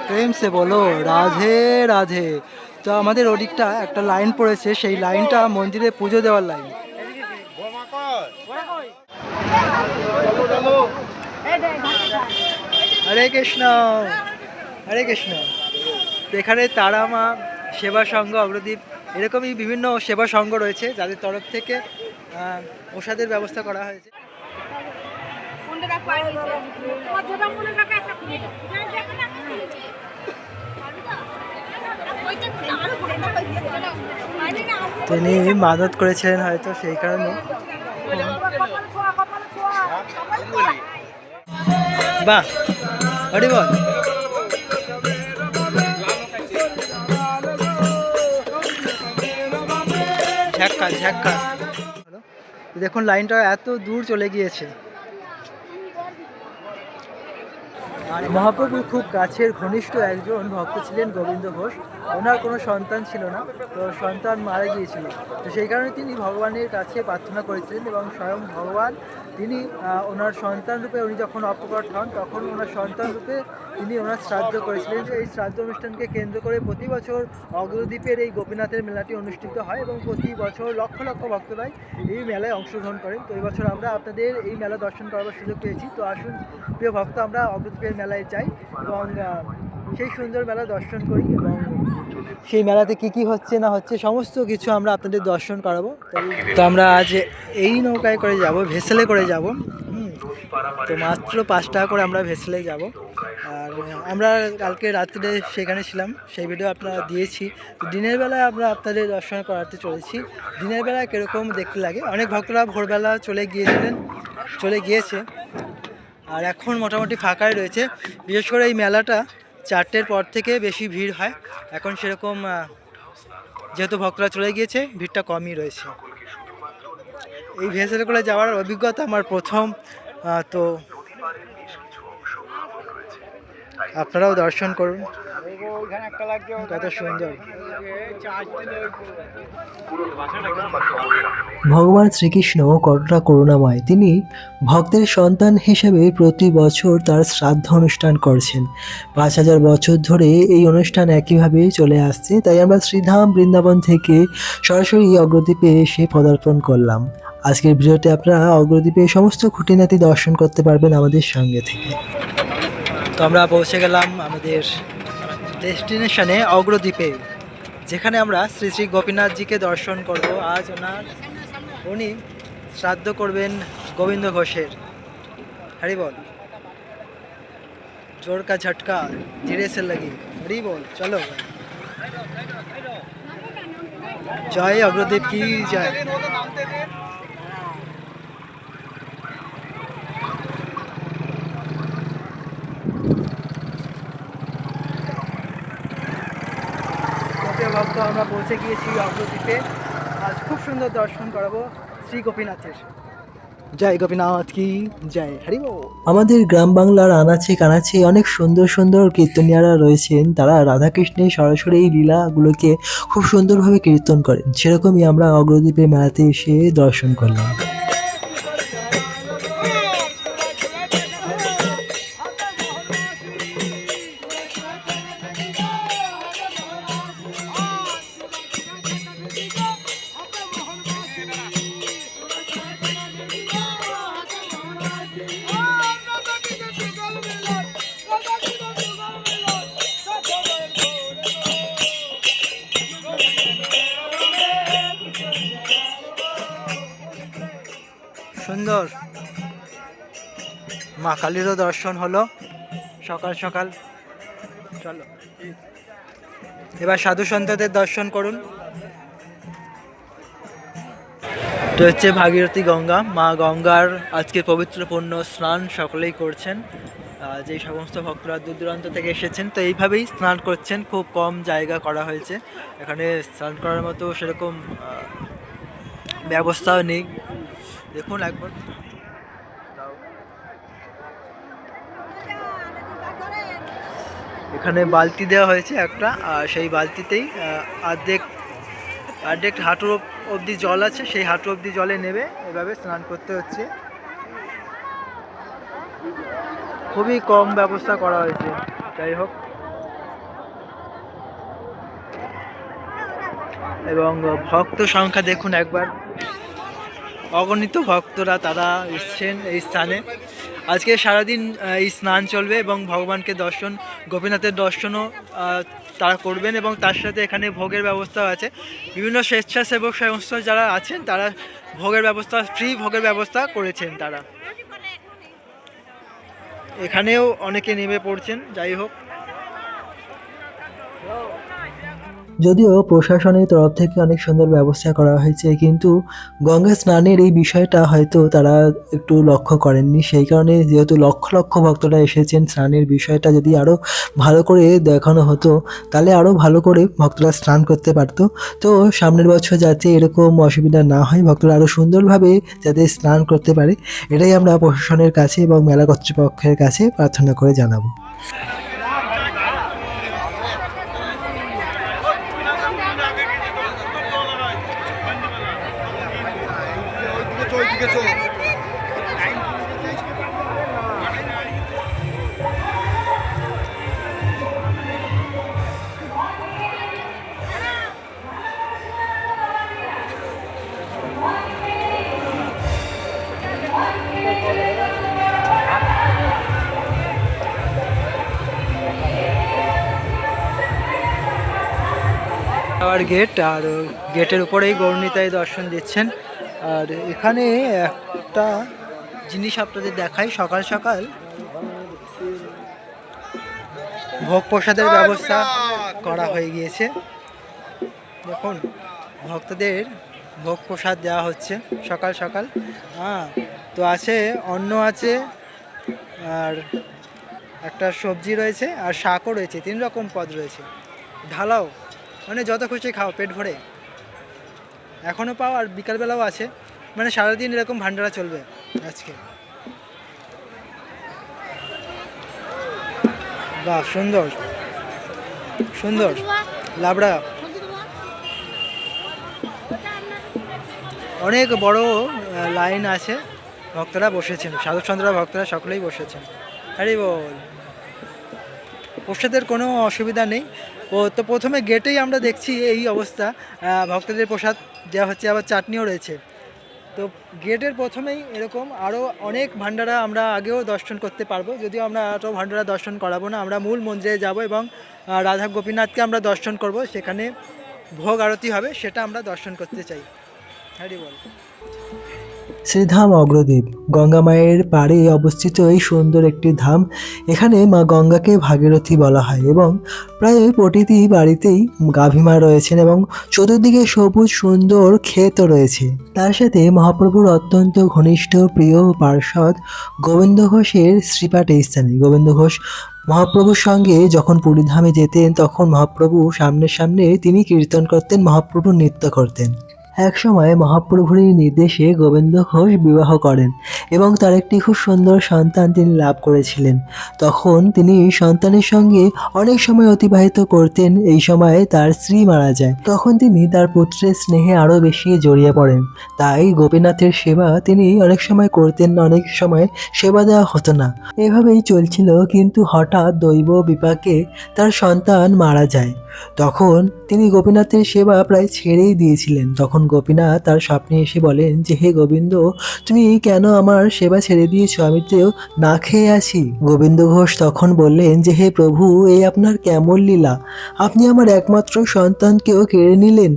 প্রেম সে বলো রাধে রাধে। তো আমাদের ওদিকটা একটা লাইন পড়েছে, সেই লাইনটা মন্দিরে পুজো দেওয়ার লাইন। হরে কৃষ্ণ, হরে কৃষ্ণ। তো এখানে তারা মা সেবা সংঘ অগ্রদীপ এরকমই বিভিন্ন সেবা সংঘ রয়েছে যাদের তরফ থেকে প্রসাদের ব্যবস্থা করা হয়েছে। তিনি মানত করেছিলেন হয়তো, সেই কারণে। বাহ, হরি বল। ঝাক্কাস ঝাক্কাস। দেখুন লাইনটা এত দূর চলে গিয়েছে। আর মহাপ্রভুর খুব কাছের ঘনিষ্ঠ একজন ভক্ত ছিলেন গোবিন্দ ঘোষ। ওনার কোনো সন্তান ছিল না, তো সন্তান মারা গিয়েছিল। তো সেই কারণে তিনি ভগবানের কাছে প্রার্থনা করেছিলেন এবং স্বয়ং ভগবান তিনি ওনার সন্তান রূপে, উনি যখন অপ্রকট হন তখন ওনার সন্তান রূপে তিনি ওনার শ্রাদ্ধ করেছিলেন। এই শ্রাদ্ধ অনুষ্ঠানকে কেন্দ্র করে প্রতি বছর অগ্রদ্বীপের এই গোপীনাথের মেলাটি অনুষ্ঠিত হয় এবং প্রতি বছর লক্ষ লক্ষ ভক্তরাই এই মেলায় অংশগ্রহণ করেন। তো এই বছর আমরা আপনাদের এই মেলা দর্শন করার সুযোগ পেয়েছি। তো আসুন প্রিয় ভক্ত, আমরা অগ্রদ্বীপের মেলায় যাই এবং সেই সুন্দর মেলা দর্শন করি এবং সেই মেলাতে কি কি হচ্ছে না হচ্ছে সমস্ত কিছু আমরা আপনাদের দর্শন করাবো। তো আমরা আজ এই নৌকায় করে যাব, ভেসেলে করে যাব। তো মাত্র 5 টাকা করে আমরা ভেসেলে যাব। আর আমরা কালকে রাত্রে সেখানে ছিলাম, সেই ভিডিও আপনারা দিয়েছি। তো দিনের বেলায় আমরা আপনাদের দর্শন করাতে চলেছি। দিনের বেলায় কীরকম দেখতে লাগে, অনেক ভক্তরা ভোরবেলা চলে গিয়েছে আর এখন মোটামুটি ফাঁকাই রয়েছে। বিশেষ করে এই মেলাটা 4টের পর থেকে বেশি ভিড় হয়। এখন সেরকম যেহেতু ভক্তরা চলে গিয়েছে, ভিড়টা কমই রয়েছে। এই ভেসেলে করে যাওয়ার অভিজ্ঞতা আমার প্রথম, তো আপনারাও দর্শন করুন, কত সুন্দর। ভগবান শ্রীকৃষ্ণ কতটা করুণাময়, তিনি ভক্তের সন্তান হিসেবে প্রতি বছর তার শ্রাদ্ধ অনুষ্ঠান করছেন। 5000 বছর ধরে এই অনুষ্ঠান একইভাবে চলে আসছে। তাই আমরা শ্রীধাম বৃন্দাবন থেকে সরাসরি অগ্রদ্বীপে এসে পদার্পণ করলাম। আজকের ভিডিওতে আপনারা অগ্রদ্বীপে সমস্ত খুঁটিনাটি দর্শন করতে পারবেন আমাদের সঙ্গে থেকে। তো আমরা পৌঁছে গেলাম আমাদের ডেস্টিনেশনে অগ্রদ্বীপে, যেখানে আমরা শ্রী শ্রী গোপীনাথজিকে দর্শন করব। আজ উনি শ্রাদ্ধ করবেন গোবিন্দ ঘোষের। হরি বল। জোর কা ঝটকা ধীরে সে লাগি, হরি বল। চলো, জয় অগ্রদ্বীপ কি জয়। ভক্ত আমরা পৌঁছে গিয়েছি অগ্রদ্বীপে। আজ খুব সুন্দর দর্শন করাবো শ্রী গোপীনাথের। জয় গোপীনাথ কি জয়, হরি বল। আমাদের গ্রাম বাংলার আনাচে কানাচে অনেক সুন্দর সুন্দর কীর্তনিয়ারা রয়েছেন, তারা রাধাকৃষ্ণের সরাসরি এই লীলাগুলোকে খুব সুন্দরভাবে কীর্তন করেন। সেরকমই আমরা অগ্রদ্বীপে মেলাতে এসে দর্শন করলাম। সুন্দর মা কালীরও দর্শন হলো সকাল সকাল। চলো এবার সাধু সন্তদের দর্শন করুন। তো হচ্ছে ভাগীরথী গঙ্গা, মা গঙ্গার আজকে পবিত্র পুণ্য স্নান সকলেই করছেন। যে সমস্ত ভক্তরা দূর দূরান্ত থেকে এসেছেন, তো এইভাবেই স্নান করছেন। খুব কম জায়গা করা হয়েছে এখানে স্নান করার মতো, সেরকম ব্যবস্থাও নেই। দেখুন একবার, এখানে বালতি দেওয়া হয়েছে একটা, আর সেই বালতিতেই অর্ধেক হাঁটু অবধি জল আছে, সেই হাঁটু অবধি জলে নেবে এভাবে স্নান করতে হচ্ছে। খুবই কম ব্যবস্থা করা হয়েছে। যাই হোক, এবং ভক্ত সংখ্যা দেখুন একবার, অগণিত ভক্তরা তারা এসছেন এই স্থানে। আজকে সারাদিন এই স্নান চলবে এবং ভগবানকে দর্শন, গোপীনাথের দর্শনও তারা করবেন এবং তার সাথে এখানে ভোগের ব্যবস্থাও আছে। বিভিন্ন স্বেচ্ছাসেবক সংস্থা যারা আছেন তারা ভোগের ব্যবস্থা, ফ্রি ভোগের ব্যবস্থা করেছেন তারা। এখানেও অনেকে নেমে পড়ছেন। যাই হোক, যদিও প্রশাসনের তরফ থেকে অনেক সুন্দর ব্যবস্থা করা হয়েছে, কিন্তু গঙ্গা স্নানের এই বিষয়টা হয়তো তারা একটু লক্ষ্য করেননি। সেই কারণে যেহেতু লক্ষ লক্ষ ভক্তরা এসেছেন, স্নানের বিষয়টা যদি আরও ভালো করে দেখানো হতো তাহলে আরও ভালো করে ভক্তরা স্নান করতে পারতো। তো সামনের বছর যাতে এরকম অসুবিধা না হয়, ভক্তরা আরও সুন্দরভাবে যাতে স্নান করতে পারে, এটাই আমরা প্রশাসনের কাছে এবং মেলা কর্তৃপক্ষের কাছে প্রার্থনা করে জানাবো। আর গেট, আর গেটের উপরেই গৌরনিতাই দর্শন দিচ্ছেন। আর এখানে একটা জিনিস আপনাদের দেখাই, সকাল সকাল ভোগ প্রসাদের ব্যবস্থা করা হয়ে গিয়েছে। দেখুন, ভক্তদের ভোগ প্রসাদ দেওয়া হচ্ছে সকাল সকাল। তো আছে, অন্ন আছে, আর একটা সবজি রয়েছে, আর শাকও রয়েছে, 3 রকম পদ রয়েছে। ঢালাও, মানে যত খুশি খাও পেট ভরে। এখনও পাও, আর বিকালবেলাও আছে, মানে সারাদিন এরকম ভান্ডারা চলবে আজকে। বাহ, সুন্দর সুন্দর লাবড়া। অনেক বড় লাইন আছে, ভক্তরা বসেছেন, সাধুচন্দ্রা ভক্তরা সকলেই বসেছেন। হরি বল। প্রসাদের কোনো অসুবিধা নেই। তো প্রথমে গেটেই আমরা দেখছি এই অবস্থা, ভক্তদের প্রসাদ দেওয়া হচ্ছে, আবার চাটনিও রয়েছে। তো গেটের প্রথমেই এরকম আরও অনেক ভান্ডারা আমরা আগেও দর্শন করতে পারবো, যদিও আমরা আরও ভান্ডারা দর্শন করাবো না। আমরা মূল মন্দিরে যাব এবং রাধা গোপীনাথকে আমরা দর্শন করব, সেখানে ভোগ আরতি হবে, সেটা আমরা দর্শন করতে চাই। হরি বল। শ্রীধাম অগ্রদ্বীপ, গঙ্গা মায়ের পাড়ে অবস্থিত এই সুন্দর একটি ধাম। এখানে মা গঙ্গাকে ভাগীরথী বলা হয় এবং প্রায় প্রতিটি বাড়িতেই গাভীমা রয়েছেন এবং চতুর্দিকে সবুজ সুন্দর ক্ষেতও রয়েছে। তার সাথে মহাপ্রভুর অত্যন্ত ঘনিষ্ঠ প্রিয় পার্ষদ গোবিন্দ ঘোষের শ্রীপাঠ এই স্থানে। গোবিন্দ ঘোষ মহাপ্রভুর সঙ্গে যখন পুরীধামে যেতেন, তখন মহাপ্রভু সামনে সামনে তিনি কীর্তন করতেন, মহাপ্রভু নৃত্য করতেন। একসময় মহাপ্রভুরই নির্দেশে গোবিন্দ ঘোষ বিবাহ করেন এবং তার একটি খুব সুন্দর সন্তান তিনি লাভ করেছিলেন। তখন তিনি সন্তানের সঙ্গে অনেক সময় অতিবাহিত করতেন। এই সময়ে তার স্ত্রী মারা যায়, তখন তিনি তার পুত্রের স্নেহে আরও বেশি জড়িয়ে পড়েন। তাই গোপীনাথের সেবা তিনি অনেক সময় করতেন না, অনেক সময় সেবা দেওয়া হতো না। এভাবেই চলছিল, কিন্তু হঠাৎ দৈব বিপাকে তার সন্তান মারা যায়। তখন তিনি গোপীনাথের সেবা প্রায় ছেড়েই দিয়েছিলেন। তখন গোপীনাথ তার স্বপ্নে এসে বলেন যে, হে গোবিন্দ, তুমি কেন আমার সেবা ছেড়ে দিয়েছো? আমি তো না খেয়ে আছি। গোবিন্দ ঘোষ তখন বললেন যে, হে প্রভু, এই আপনার কেমন লীলা! আপনি আমার একমাত্র সন্তানকেও কেড়ে নিলেন।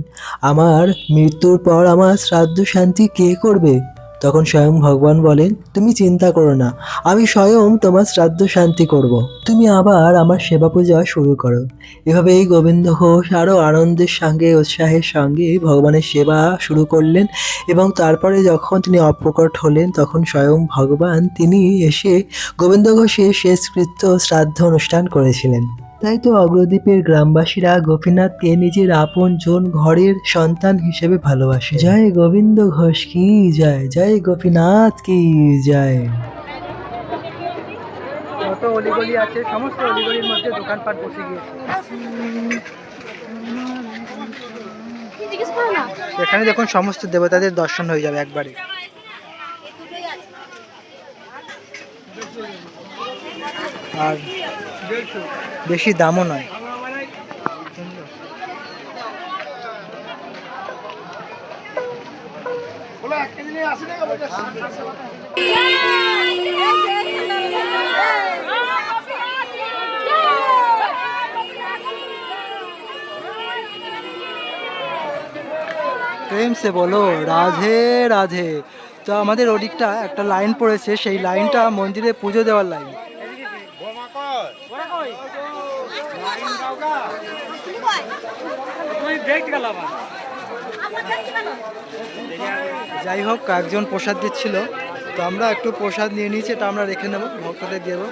আমার মৃত্যুর পর আমার শ্রাদ্ধ শান্তি কে করবে? তখন স্বয়ং ভগবান বলেন, তুমি চিন্তা করো না, আমি স্বয়ং তোমার শ্রাদ্ধ শান্তি করব। তুমি আবার আমার সেবা পূজা শুরু করো। এভাবেই গোবিন্দ ঘোষ আরও আনন্দের সঙ্গে, উৎসাহের সঙ্গে ভগবানের সেবা শুরু করলেন এবং তারপরে যখন তিনি অপ্রকট হলেন, তখন স্বয়ং ভগবান তিনি এসে গোবিন্দ ঘোষের শেষকৃত্য শ্রাদ্ধ অনুষ্ঠান করেছিলেন। তাই তো অগ্রদ্বীপের গ্রামবাসীরা গোপীনাথকে নিজের আপন জন, ঘরের সন্তান হিসেবে ভালোবাসে। জয় গোবিন্দ ঘোষ কি জয়, জয় গোপীনাথ কি জয়। যত অলিগলি আছে, সমস্ত অলিগলির মধ্যে দোকানপাট বসে গিয়েছে। এখানে দেখুন সমস্ত দেবতাদের দর্শন হয়ে যাবে একবারে। আর বেশি দামও নয়। প্রেম সে বলো রাধে রাধে। তো আমাদের ওদিকটা একটা লাইন পড়েছে, সেই লাইনটা মন্দিরে পুজো দেওয়ার লাইন। যাই হোক, একজন প্রসাদ দিচ্ছিল, তো আমরা একটু প্রসাদ নিয়ে নিয়েছি, এটা আমরা রেখে নেবো, ভক্তদের দেবো।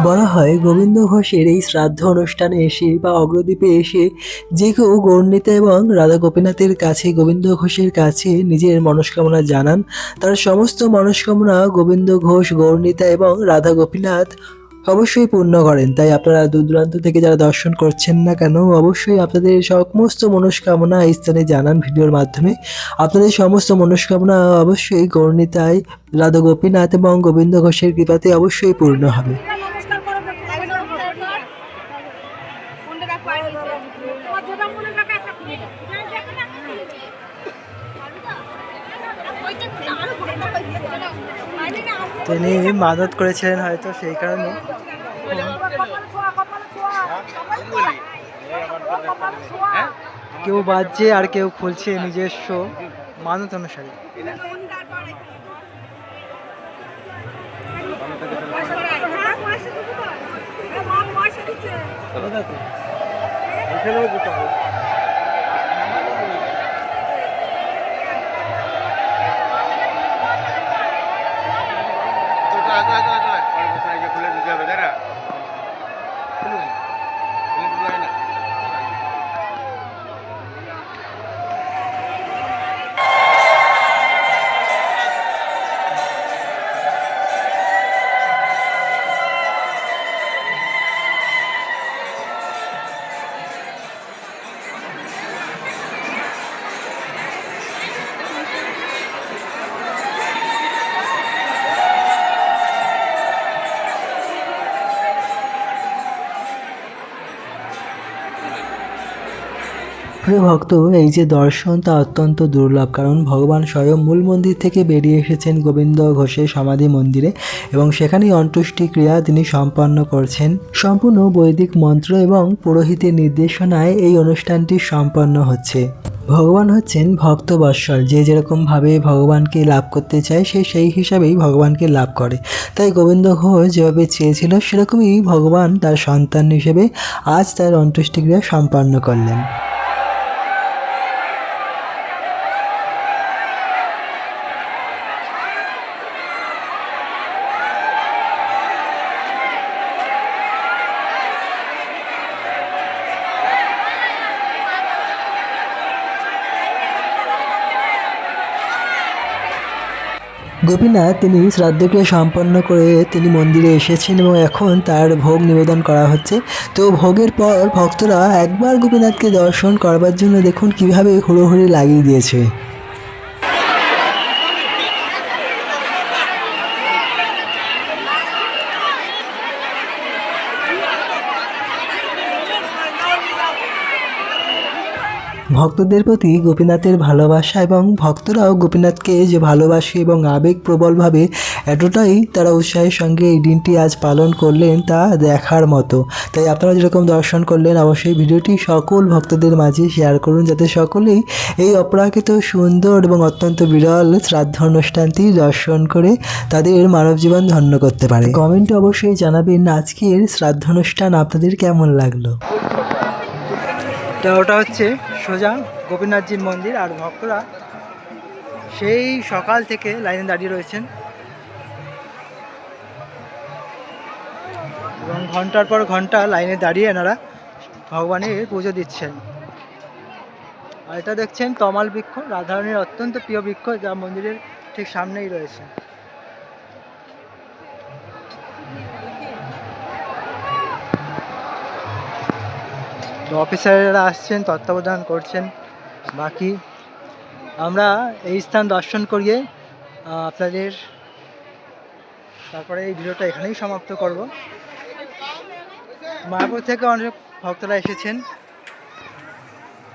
বলা হয় গোবিন্দ ঘোষের এই শ্রাদ্ধ অনুষ্ঠানে এসে বা অগ্রদ্বীপে এসে যে কেউ গৌরনীতা এবং রাধা গোপীনাথের কাছে, গোবিন্দ ঘোষের কাছে নিজের মনস্কামনা জানান, তার সমস্ত মনস্কামনা গোবিন্দ ঘোষ, গৌরনীতা এবং রাধা গোপীনাথ অবশ্যই পূর্ণ করেন। তাই আপনারা দূর দূরান্ত থেকে যারা দর্শন করছেন না কেন, অবশ্যই আপনাদের সমস্ত মনস্কামনা এই স্থানে জানান ভিডিওর মাধ্যমে। আপনাদের সমস্ত মনস্কামনা অবশ্যই গৌরনীতায়, রাধা গোপীনাথ এবং গোবিন্দ ঘোষের কৃপাতে অবশ্যই পূর্ণ হবে। তিনি মানত করেছিলেন হয়তো, সেই কারণে কেউ বাজছে আর কেউ খুলছে নিজস্ব মানত অনুসারে। প্রিয় ভক্ত, এই যে দর্শন তা অত্যন্ত দুর্লভ, কারণ ভগবান স্বয়ং মূল মন্দির থেকে বেরিয়ে এসেছেন গোবিন্দ ঘোষের সমাধি মন্দিরে এবং সেখানেই অন্ত্যেষ্টি ক্রিয়া তিনি সম্পন্ন করছেন। সম্পূর্ণ বৈদিক মন্ত্র এবং পুরোহিতের নির্দেশনায় এই অনুষ্ঠানটি সম্পন্ন হচ্ছে। ভগবান হচ্ছেন ভক্তবৎসল, যে যেরকমভাবে ভগবানকে লাভ করতে চায় সে সেই হিসাবেই ভগবানকে লাভ করে। তাই গোবিন্দ ঘোষ যেভাবে চেয়েছিল সেরকমই ভগবান তার সন্তান হিসেবে আজ তার অন্ত্যেষ্টিক্রিয়া সম্পন্ন করলেন। গোপীনাথ তিনি শ্রাদ্ধক্রিয়া সম্পন্ন করে তিনি মন্দিরে এসেছেন এবং এখন তার ভোগ নিবেদন করা হচ্ছে। তো ভোগের পর ভক্তরা একবার গোপীনাথকে দর্শন করবার জন্য দেখুন কিভাবে হুড়োহুড়ি লাগিয়ে দিয়েছে। ভক্তদের প্রতি গোপীনাথের ভালোবাসা এবং ভক্তরাও গোপীনাথকে যে ভালোবাসে এবং আবেগ প্রবলভাবে এতটাই তারা উৎসাহের সঙ্গে এই দিনটি আজ পালন করলেন তা দেখার মতো। তাই আপনারা যেরকম দর্শন করলেন অবশ্যই ভিডিওটি সকল ভক্তদের মাঝে শেয়ার করুন, যাতে সকলেই এই অপ্রাকৃত সুন্দর এবং অত্যন্ত বিরল শ্রাদ্ধ অনুষ্ঠানটি দর্শন করে তাদের মানব জীবন ধন্য করতে পারে। কমেন্টে অবশ্যই জানাবেন আজকের শ্রাদ্ধ অনুষ্ঠান আপনাদের কেমন লাগলো। ওটা হচ্ছে সোজা গোপীনাথজির মন্দির, আর ভক্তরা সেই সকাল থেকে লাইনে দাঁড়িয়ে রয়েছেন এবং ঘন্টার পর ঘন্টা লাইনে দাঁড়িয়ে এনারা ভগবানের পুজো দিচ্ছেন। আর এটা দেখছেন তমাল বৃক্ষ, রাধারানীর অত্যন্ত প্রিয় বৃক্ষ, যা মন্দিরের ঠিক সামনেই রয়েছে। তো অফিসাররা আসছেন, তত্ত্বাবধান করছেন। বাকি আমরা এই স্থান দর্শন করিয়ে আপনাদের তারপরে এই ভিডিওটা এখানেই সমাপ্ত করব। মায়াপুর থেকে অনেক ভক্তরা এসেছেন,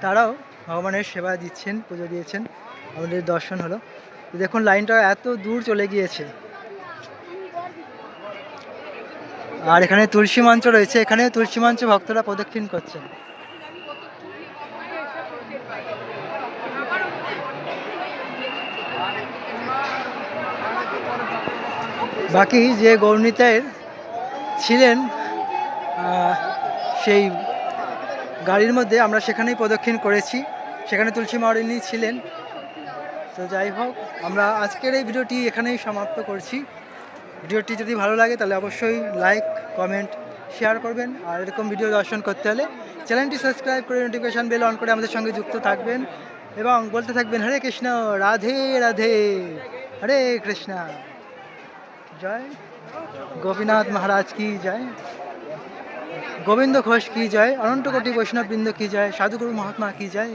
তারাও ভগবানের সেবা দিচ্ছেন, পুজো দিয়েছেন, আমাদের দর্শন হলো। দেখুন লাইনটা এত দূর চলে গিয়েছে। আর এখানে তুলসী মঞ্চ রয়েছে, এখানে তুলসী মঞ্চে ভক্তরা প্রদক্ষিণ করছেন। বাকি যে গৌরনীতায়ের ছিলেন সেই গাড়ির মধ্যে আমরা সেখানেই প্রদক্ষিণ করেছি, সেখানে তুলসী মারিনী ছিলেন। তো যাই হোক, আমরা আজকের এই ভিডিওটি এখানেই সমাপ্ত করছি। ভিডিওটি যদি ভালো লাগে তাহলে অবশ্যই লাইক, কমেন্ট, শেয়ার করবেন। আর এরকম ভিডিও দর্শন করতে হলে চ্যানেলটি সাবস্ক্রাইব করে নোটিফিকেশান বেল অন করে আমাদের সঙ্গে যুক্ত থাকবেন এবং বলতে থাকবেন হরে কৃষ্ণ, রাধে রাধে, হরে কৃষ্ণা। জয় গোপীনাথ মহারাজ কি জয়, গোবিন্দ ঘোষ কি জয়, অনন্ত কোটি বৈষ্ণববৃন্দ কি জয়, সাধুগুরু মহাত্মা কি জয়,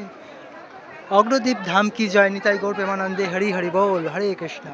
অগ্রদীপ ধাম কি জয়, নিতাই গৌর প্রেমানন্দে, হরি হরি বল, হরে কৃষ্ণ।